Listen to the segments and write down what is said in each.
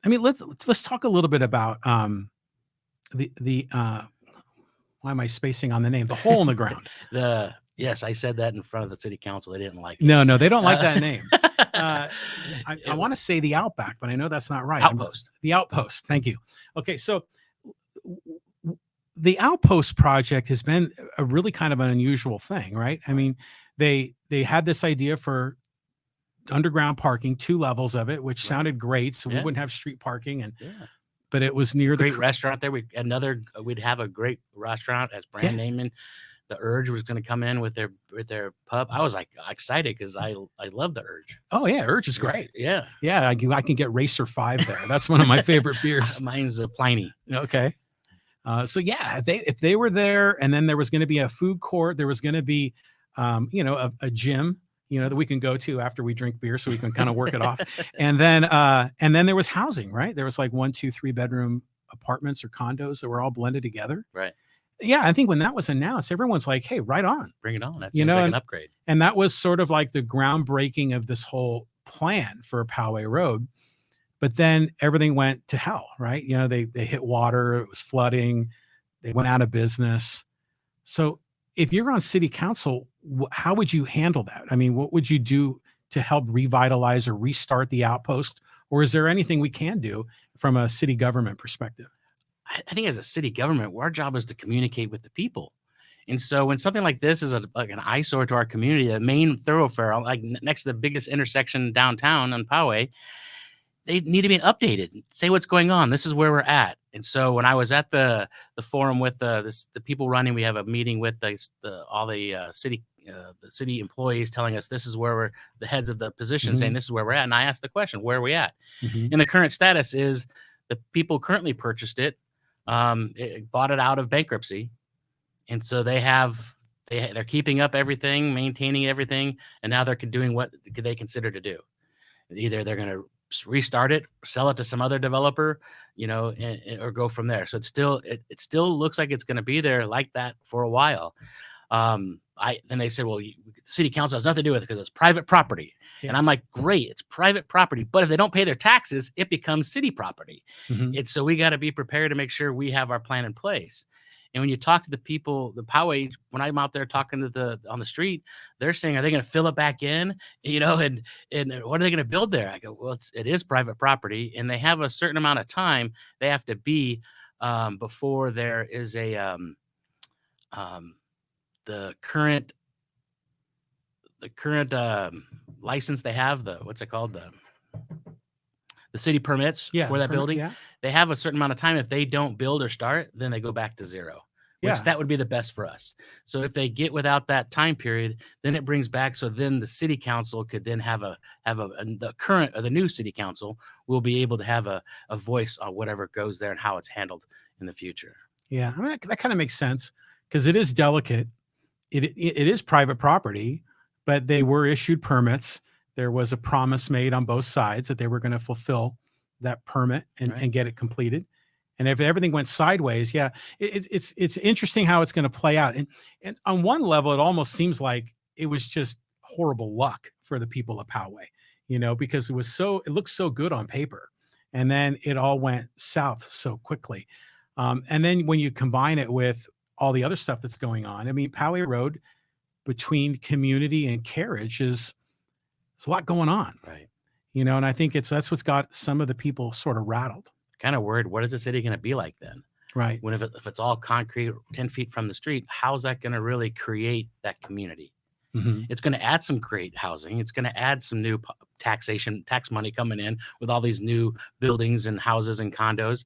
I mean, let's talk a little bit about the why am I spacing on the name? The hole in the ground. Yes, I said that in front of the city council. They didn't like it. No, they don't like that name. I want to say the Outback, but I know that's not right. Outpost. The Outpost. Thank you. Okay, so the Outpost project has been a really kind of an unusual thing, right? I mean, they had this idea for underground parking, 2 levels of it, which sounded great. So we wouldn't have street parking, but it was near the great restaurant there. We'd have a great restaurant as brand naming. The Urge was going to come in with their pub. I was like excited because I love the Urge. Oh yeah, Urge is great. Yeah. I can get Racer 5 there. That's one of my favorite beers. Mine's a Pliny. Okay. So yeah, if they were there, and then there was going to be a food court, there was going to be, a gym, that we can go to after we drink beer, so we can kind of work it off. And then there was housing, right? There was like 1, 2, 3 bedroom apartments or condos that were all blended together. Right. Yeah, I think when that was announced, everyone's like, "Hey, right on, bring it on." That seems like an upgrade. And that was sort of like the groundbreaking of this whole plan for Poway Road. But then everything went to hell, right? They hit water, it was flooding, they went out of business. So if you're on city council, how would you handle that? I mean, what would you do to help revitalize or restart the Outpost? Or is there anything we can do from a city government perspective? I think as a city government, our job is to communicate with the people. And so when something like this is like an eyesore to our community, the main thoroughfare, like next to the biggest intersection downtown in Poway, they need to be updated. Say what's going on. This is where we're at. And so when I was at the forum with the people running, we have a meeting with all the city employees telling us this is where we're, the heads of the position saying this is where we're at. And I asked the question, where are we at? And the current status is the people currently purchased it. It bought it out of bankruptcy, and so they're keeping up everything, maintaining everything, and now they're doing what they consider to do. Either they're going to restart it, sell it to some other developer, or go from there. So it still looks like it's going to be there like that for a while. Then they said, well, city council has nothing to do with it because it's private property. And I'm like, great, it's private property. But if they don't pay their taxes, it becomes city property. So we got to be prepared to make sure we have our plan in place. And when you talk to the people, the Poway, when I'm out there talking to on the street, they're saying, are they going to fill it back in? And what are they going to build there? I go, well, it is private property, and they have a certain amount of time they have to be before there is the current license they have, what's it called, the city permits for that building. They have a certain amount of time. If they don't build or start, then they go back to zero, which that would be the best for us. So if they get without that time period, then it brings back. So then the city council could then have the current or the new city council will be able to have a voice on whatever goes there and how it's handled in the future. Yeah, I mean, that kind of makes sense because it is delicate. It is private property, but they were issued permits. There was a promise made on both sides that they were going to fulfill that permit and get it completed. And if everything went sideways, it's interesting how it's going to play out. And on one level, it almost seems like it was just horrible luck for the people of Poway, because it looked so good on paper, and then it all went south so quickly. And then when you combine it with all the other stuff that's going on, I mean, Poway Road between community and carriage it's a lot going on, right? And I think that's what's got some of the people sort of rattled. Kind of worried. What is the city going to be like then? Right. When if it's all concrete, 10 feet from the street, how's that going to really create that community? It's going to add some great housing. It's going to add some new tax money coming in with all these new buildings and houses and condos.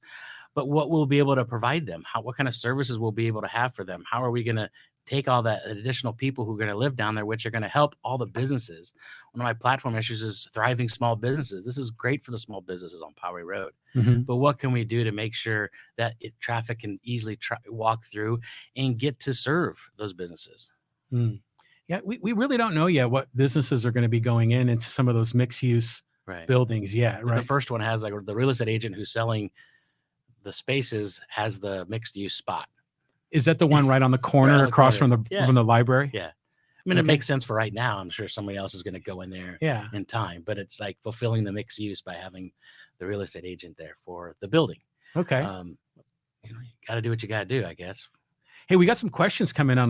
But what we'll be able to provide them? What kind of services we'll be able to have for them? How are we going to take all that additional people who are going to live down there, which are going to help all the businesses? One of my platform issues is thriving small businesses. This is great for the small businesses on Poway Road. But what can we do to make sure that traffic can easily walk through and get to serve those businesses? Yeah, we really don't know yet what businesses are going to be going into some of those mixed use buildings yet. Right. The first one has, like, the real estate agent who's selling the spaces has the mixed use spot. Is that the one right on the corner across from the library? Yeah. I mean, it makes sense for right now. I'm sure somebody else is going to go in there in time, but it's like fulfilling the mixed use by having the real estate agent there for the building. Okay. You got to do what you got to do, I guess. Hey, we got some questions coming on